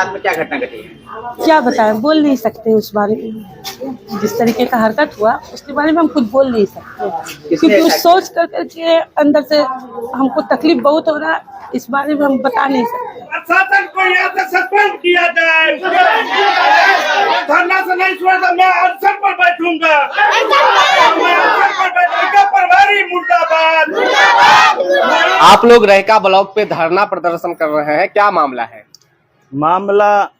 साथ में क्या घटना घटी है? क्या बताएं, बोल नहीं सकते उस बारे में। जिस तरीके का हरकत हुआ उसके बारे में हम कुछ बोल नहीं सकते, क्योंकि उस सोच कर करके अंदर से हमको तकलीफ बहुत हो रहा है। इस बारे में हम बता नहीं सकते। प्रशासन को यहाँ से सस्पेंड किया जाए। धरना से नहीं छोड़ा तो मैं अनशन पर बैठूंगा। मैं अनशन पर बैठूंगा। प्रभारी मुर्दाबाद। आप लोग रहिका ब्लॉक पे धरना प्रदर्शन कर रहे हैं, क्या मामला है? मामला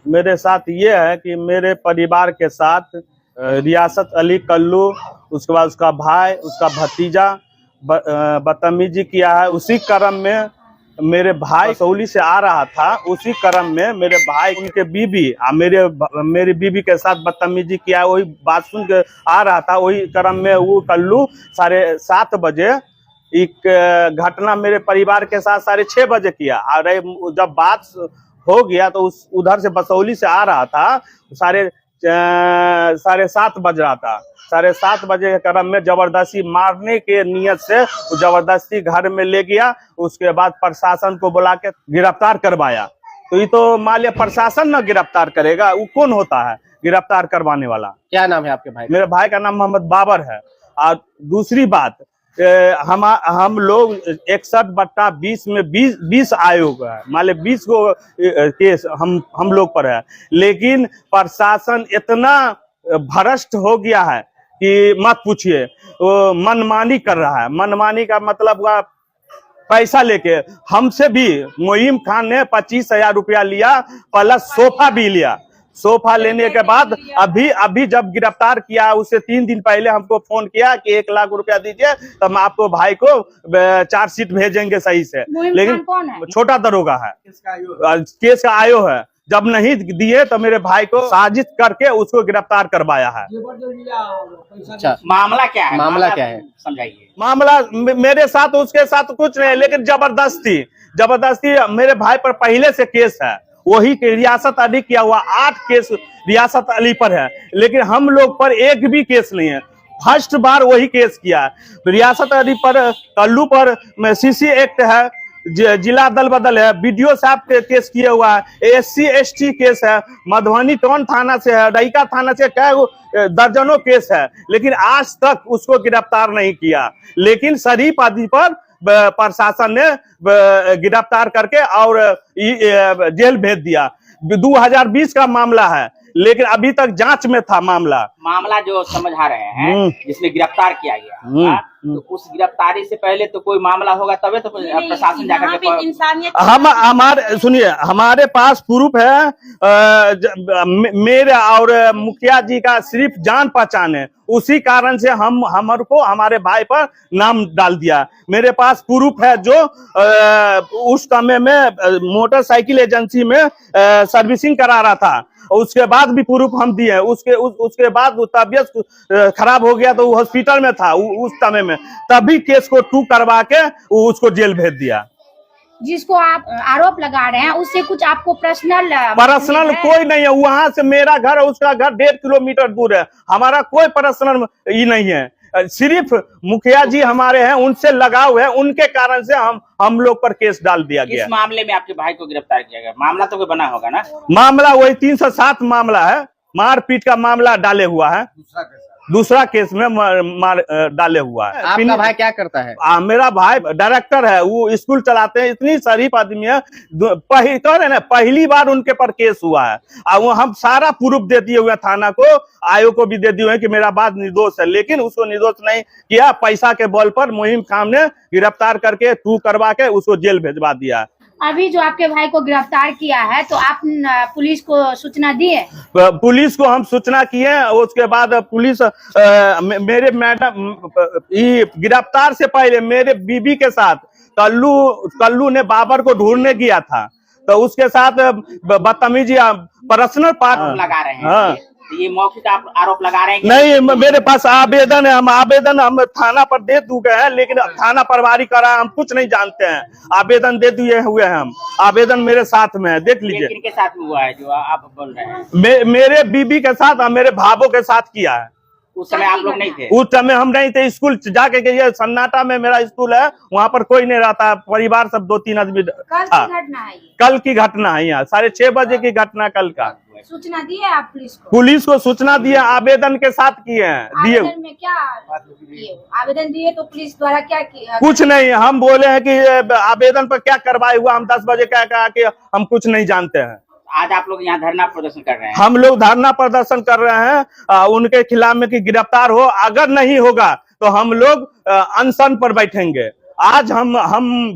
मेरे साथ ये है कि मेरे परिवार के साथ रियासत अली कल्लू, उसके बाद उसका भाई, उसका भतीजा बदतमीजी किया है। उसी क्रम में मेरे भाई सऊली से आ रहा था, उसी क्रम में मेरे भाई उनके बीबी मेरी बीबी के साथ बदतमीजी किया है। वही बात सुन के आ रहा था, वही क्रम में वो कल्लू 7:30 बजे एक घटना मेरे परिवार के साथ 6:30 बजे किया। और जब बात हो गया तो उधर से बसौली से आ रहा था, 7:30 बज रहा था। 7:30 बजे के क्रम में जबरदस्ती मारने के नियत से जबरदस्ती घर में ले गया। उसके बाद प्रशासन को बुला के गिरफ्तार करवाया। तो ये तो मान लिया प्रशासन न गिरफ्तार करेगा, वो कौन होता है गिरफ्तार करवाने वाला? क्या नाम है आपके भाई? मेरे भाई का नाम मोहम्मद बाबर है। और दूसरी बात, हम लोग 61/20 में 20 आयोग है, मान लिया 20 को केस हम लोग पर है। लेकिन प्रशासन इतना भ्रष्ट हो गया है कि मत पूछिए। वो मनमानी कर रहा है। मनमानी का मतलब हुआ पैसा लेके। हमसे भी मोइम खान ने 25,000 रुपया लिया, प्लस सोफा भी लिया। सोफा लेने के बाद अभी जब गिरफ्तार किया, उससे 3 दिन पहले हमको फोन किया कि 1 लाख रुपया दीजिए तो हम आपको भाई को चार्जशीट भेजेंगे सही से। लेकिन कौन है? छोटा दरोगा है, केस का आयो है। जब नहीं दिए तो मेरे भाई को साजिश करके उसको गिरफ्तार करवाया है। अच्छा, मामला क्या है? मामला क्या है समझाइए। मामला मेरे साथ उसके साथ कुछ नहीं, लेकिन जबरदस्ती मेरे भाई पर पहले से केस है। वही रियासत अली किया हुआ 8 केस रियासत अली पर है, लेकिन हम लोग पर एक भी केस नहीं है। फर्स्ट बार वही केस किया है। रियासत अली पर, कल्लू पर सीसी एक्ट है, जिला दल बदल है, बीडीओ साहब केस किया हुआ है, SC ST केस है, मधुबनी टाउन थाना से है, रहिका थाना से दर्जनों केस है, लेकिन आज तक उसको गिरफ्तार नहीं किया। लेकिन शरीफ आदमी पर प्रशासन ने गिरफ्तार करके और जेल भेज दिया। 2020 का मामला है, लेकिन अभी तक जांच में था मामला जो समझा रहे हैं जिसमें गिरफ्तार किया गया, तो उस गिरफ्तारी से पहले तो कोई मामला होगा तबे तो प्रशासन जाकर के हमारे सुनिए, हमारे पास प्रूफ है। मेरे और मुखिया जी का सिर्फ जान पहचान है, उसी कारण से हमको हमारे भाई पर नाम डाल दिया। मेरे पास प्रूफ है जो उस समय में मोटरसाइकिल एजेंसी में सर्विसिंग करा रहा था। उसके बाद भी प्रूफ हम दिए। उसके बाद तबियत खराब हो गया तो वो हॉस्पिटल में था उस समय में, तभी केस को 2 करवा के उसको जेल भेज दिया। जिसको आप आरोप लगा रहे हैं उससे कुछ आपको पर्सनल कोई नहीं है। वहां से मेरा घर और उसका घर 1.5 किलोमीटर दूर है। हमारा कोई पर्सनल ही नहीं है। सिर्फ मुखिया जी हमारे हैं, उनसे लगाव है, उनके कारण से हम लोग पर केस डाल दिया गया। इस मामले में आपके भाई को गिरफ्तार किया गया, मामला तो कोई बना होगा ना? मामला वही 307 मामला है, मारपीट का मामला डाले हुआ है। दूसरा केस में डाले हुआ है। आपका भाई क्या करता है? मेरा भाई डायरेक्टर है, वो स्कूल चलाते हैं। इतनी शरीफ आदमी है, पहली बार उनके पर केस हुआ है। और वो हम सारा प्रूफ दे दिए हुए थाना को, आयोग को भी दे दिए हुए कि मेरा बात निर्दोष है, लेकिन उसको निर्दोष नहीं किया। पैसा के बल पर मोहिम खान ने गिरफ्तार करके 2 करवा के उसको जेल भेजवा दिया। अभी जो आपके भाई को गिरफ्तार किया है तो आप पुलिस को सूचना दिए? पुलिस को हम सूचना किए। उसके बाद पुलिस मेरे मैडम गिरफ्तार से पहले मेरे बीबी के साथ कल्लू ने बाबर को ढूंढने गया था, तो उसके साथ बदतमीजी पर्सनल पार्ट लगा रहे हैं। हाँ। ये मौखिक आरोप लगा रहे हैं? नहीं, मेरे पास आवेदन है। हम थाना पर दे चुके हैं, लेकिन थाना प्रभारी करा, हम कुछ नहीं जानते हैं। आवेदन दे दिए हुए हैं हम। आवेदन मेरे साथ में है, देख लीजिए। किनके साथ में हुआ है जो आप बोल रहे हैं? मेरे बीबी के साथ और मेरे भावों के साथ किया है। उस समय आप लोग नहीं थे? उस समय हम नहीं थे, स्कूल जाके गए, सन्नाटा में मेरा स्कूल है, वहाँ पर कोई नहीं रहता, परिवार सब 2-3 आदमी था। कल की घटना है यहाँ, 6:30 बजे की घटना कल का। सूचना दी है आप पुलिस को? पुलिस को सूचना दिया, आवेदन के साथ किए हैं, दिए। आवेदन में क्या आवेदन दिए तो पुलिस द्वारा क्या किया? कुछ नहीं, हम बोले हैं कि आवेदन पर क्या कार्रवाई हुआ, हम 10 बजे क्या कहा कि हम कुछ नहीं जानते हैं। आज आप लोग यहाँ धरना प्रदर्शन कर रहे हैं? हम लोग धरना प्रदर्शन कर रहे हैं उनके खिलाफ में कि गिरफ्तार हो, अगर नहीं होगा तो हम लोग अनशन पर बैठेंगे। आज हम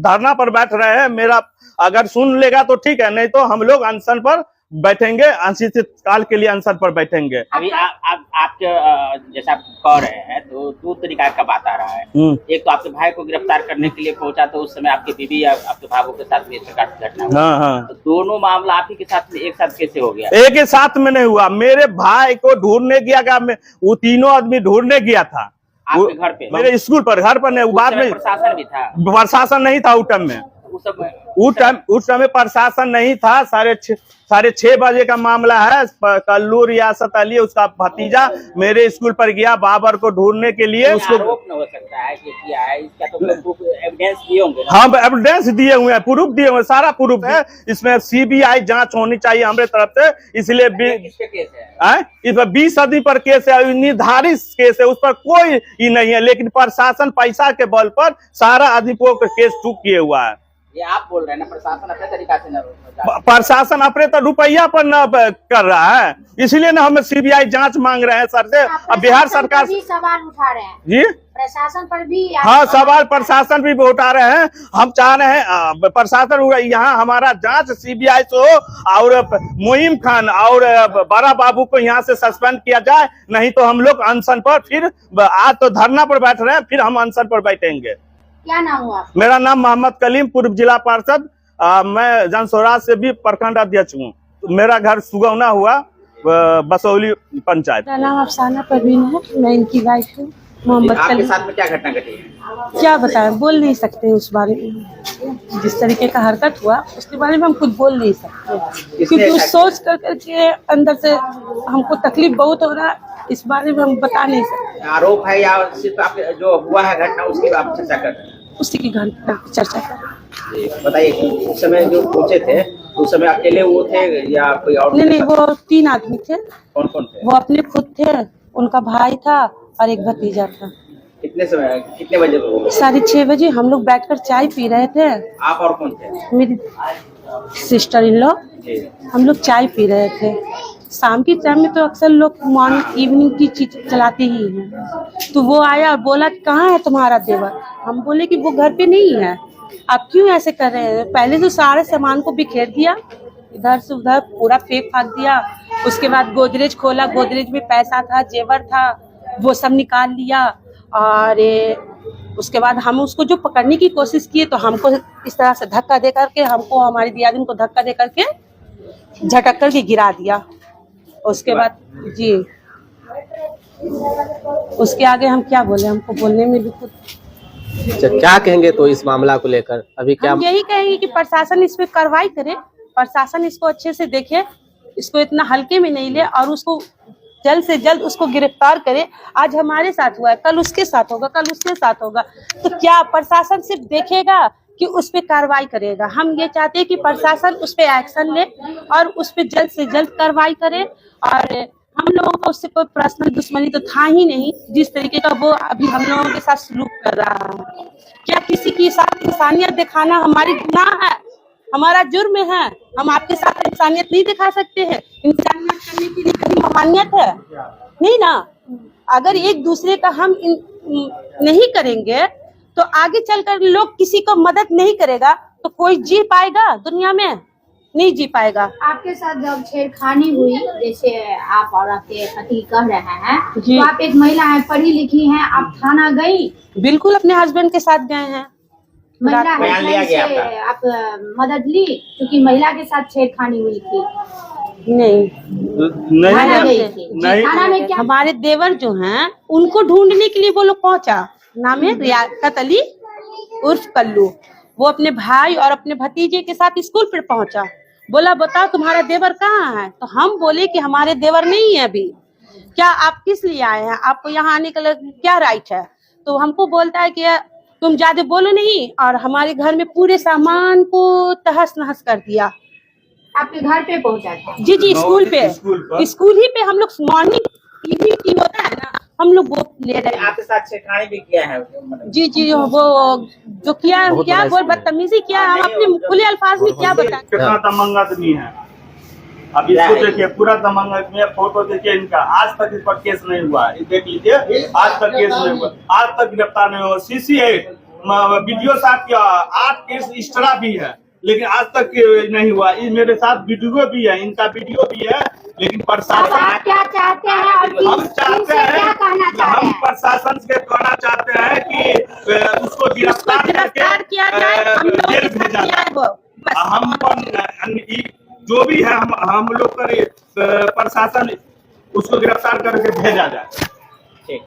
धरना पर बैठ रहे हैं, मेरा अगर सुन लेगा तो ठीक है, नहीं तो हम लोग अनशन पर बैठेंगे, अनिश्चितकाल के लिए अनशन पर बैठेंगे। अभी आपके जैसा आप कह रहे हैं तो 2 तरीका का बात आ रहा है। एक तो आपके भाई को गिरफ्तार करने के लिए पहुंचा, तो उस समय आपकी बीवी या आपके भाइयों के साथ भी इस प्रकार की घटना हुई। हाँ। तो दोनों मामला आप ही के साथ में एक साथ कैसे हो गया? एक ही साथ में नहीं हुआ, मेरे भाई को ढूंढने गया, वो तीनों आदमी ढूंढने गया था आपके घर पे? मेरे स्कूल पर, घर पर नहीं, बाद में प्रशासन भी था? प्रशासन नहीं था उस टाइम में, उस समय प्रशासन नहीं था। 6:30 बजे का मामला है। कल्लू रियासत अली, उसका भतीजा मेरे स्कूल पर गया बाबर को ढूंढने के लिए। उसको आरोप न हो सकता है कि किया है, इसका तो एविडेंस दिए होंगे ना? हाँ, एविडेंस दिए हुए हैं, प्रूफ दिए हुए, सारा प्रूफ है। इसमें CBI जांच होनी चाहिए हमारे तरफ से, इसलिए किसके केस है? इस पर 20 आदमी पर केस है, निर्धारित केस है, उस पर कोई ही नहीं है, लेकिन प्रशासन पैसा के बल पर सारा आदमी को केस चूक किए हुआ है। ये आप बोल रहे हैं ना, प्रशासन अपने तरीका से न, प्रशासन अपने तो रुपया पर न कर रहा है, इसलिए ना हम CBI जांच मांग रहे हैं सर से। अब बिहार सरकार भी सवाल उठा रहे हैं जी, प्रशासन पर भी। हाँ, सवाल प्रशासन भी उठा रहे हैं। हम चाह रहे हैं प्रशासन यहाँ हमारा जांच CBI से हो, और मोइम खान और बड़ा बाबू को यहाँ से सस्पेंड किया जाए, नहीं तो हम लोग अनशन पर, फिर आज तो धरना पर बैठ रहे हैं, फिर हम अनशन पर बैठेंगे। क्या नाम हुआ? मेरा नाम मोहम्मद कलीम, पूर्व जिला पार्षद। मैं जन स्वराज से भी प्रखंड अध्यक्ष हूँ। मेरा घर सुगौना हुआ, बसौली पंचायत। मेरा नाम अफसाना परवीन है, मैं इनकी वाइफ हूँ। मोहम्मद आपके कलीम। साथ में क्या घटना घटी है? क्या बताएं, बोल नहीं सकते उस बारे में। जिस तरीके का हरकत हुआ उसके बारे में हम खुद बोल नहीं सकते, क्योंकि उस सोच कर करके अंदर से हमको तकलीफ बहुत हो रहा है, इस बारे में हम बता नहीं सकते। आरोप है या सिर्फ आपके जो हुआ है घटना उसकी आप चर्चा कर रहे हैं? उसी की घटना की चर्चा कर रहे हैं। बताइए, उस समय जो पहुंचे थे उस समय अकेले वो थे या कोई और? नहीं, वो 3 आदमी थे। कौन कौन थे? वो अपने खुद थे, उनका भाई था और एक भतीजा था। कितने बजे? 6:30 बजे हम लोग बैठकर चाय पी रहे थे। आप और कौन थे? मेरी सिस्टर इन लॉ, हम लोग चाय पी रहे थे। शाम की टाइम में तो अक्सर लोग मॉर्निंग इवनिंग की चीज चलाते ही हैं। तो वो आया और बोला कहाँ है तुम्हारा देवर? हम बोले कि वो घर पे नहीं है। आप क्यों ऐसे कर रहे हैं? पहले तो सारे सामान को बिखेर दिया, इधर से उधर पूरा फेंक फाक दिया। उसके बाद गोदरेज खोला, गोदरेज में पैसा था, जेवर था, वो सब निकाल लिया। और उसके बाद हम उसको जो पकड़ने की कोशिश किए तो हमको इस तरह से धक्का दे करके, हमको हमारी दियादिन को धक्का दे करके झटक करके गिरा दिया। उसके बाद जी, उसके आगे हम क्या बोले, हमको बोलने में भी कुछ। क्या कहेंगे तो इस मामला को लेकर अभी क्या? हम यही कहेंगे कि प्रशासन इस पे कार्रवाई करे, प्रशासन इसको अच्छे से देखे, इसको इतना हल्के में नहीं ले और उसको जल्द से जल्द उसको गिरफ्तार करे। आज हमारे साथ हुआ है, कल उसके साथ होगा, कल उसके साथ होगा। तो क्या प्रशासन सिर्फ देखेगा कि उस पे कार्रवाई करेगा? हम ये चाहते हैं कि प्रशासन उस पे एक्शन ले और उस पे जल्द से जल्द कार्रवाई करे। और हम लोगों को उससे कोई पर्सनल दुश्मनी तो था ही नहीं, जिस तरीके का वो अभी हम लोगों के साथ सलूक कर रहा है। क्या किसी के साथ इंसानियत दिखाना हमारी गुनाह है, हमारा जुर्म है? हम आपके साथ इंसानियत नहीं दिखा सकते हैं? इंसानियत करने के लिए कभी ममानियत है? नहीं ना। अगर एक दूसरे का हम नहीं करेंगे तो आगे चलकर लोग किसी को मदद नहीं करेगा तो कोई जी पाएगा दुनिया में? नहीं जी पाएगा। आपके साथ जब छेड़खानी हुई, जैसे आप और आपके पति कह रहे हैं, तो आप एक महिला हैं, पढ़ी लिखी हैं, आप थाना गई? बिल्कुल, अपने हस्बैंड के साथ गए हैं। महिला से आप मदद ली क्योंकि महिला के साथ छेड़खानी हुई थी? नहीं, थाना गई थी। थाना में क्या? हमारे देवर जो हैं उनको ढूंढने के लिए वो लोग पहुंचा। नाम है रियासत अली उर्फ कल्लू। वो अपने भाई और अपने भतीजे के साथ स्कूल पर पहुंचा। बोला बताओ तुम्हारा देवर कहाँ है? तो हम बोले कि हमारे देवर नहीं है अभी। क्या आप किस लिए आए हैं, आपको यहाँ आने का क्या राइट है। तो हमको बोलता है कि तुम ज्यादा बोलो नहीं, और हमारे घर में पूरे सामान को तहस नहस कर दिया। आपके घर पे पहुंचा था? जी जी, स्कूल पे, स्कूल ही पे। हम लोग मॉर्निंग इवनिंग टी होता है ना, हम लोग वो ले रहे हैं। आपके साथ छेड़खानी भी किया है? जी जी, वो जो किया क्या वो बदतमीजी किया, हम अपने खुले अल्फाज में क्या बताएं। कितना दमंगा आदमी है। अब इसको देखिए, पूरा दमंगा में फोटो देखिए इनका, आज तक इस पर केस नहीं हुआ। देख लीजिए, आज तक केस नहीं हुआ, आज तक गिरफ्तार नहीं हुआ। CC8 वीडियो साथ किया, 8 केस एक्स्ट्रा भी है, लेकिन आज तक नहीं हुआ। मेरे साथ वीडियो भी है, इनका वीडियो भी है, लेकिन प्रशासन आप क्या चाहते हैं और हम चाहते हैं, क्या कहना चाहते हम हैं? प्रशासन से कहना चाहते हैं कि उसको गिरफ्तार करके किया जाए, हम लोग जेल भेजा जाए। हम पर जो भी है हम लोग कर प्रशासन उसको गिरफ्तार करके भेजा जाए।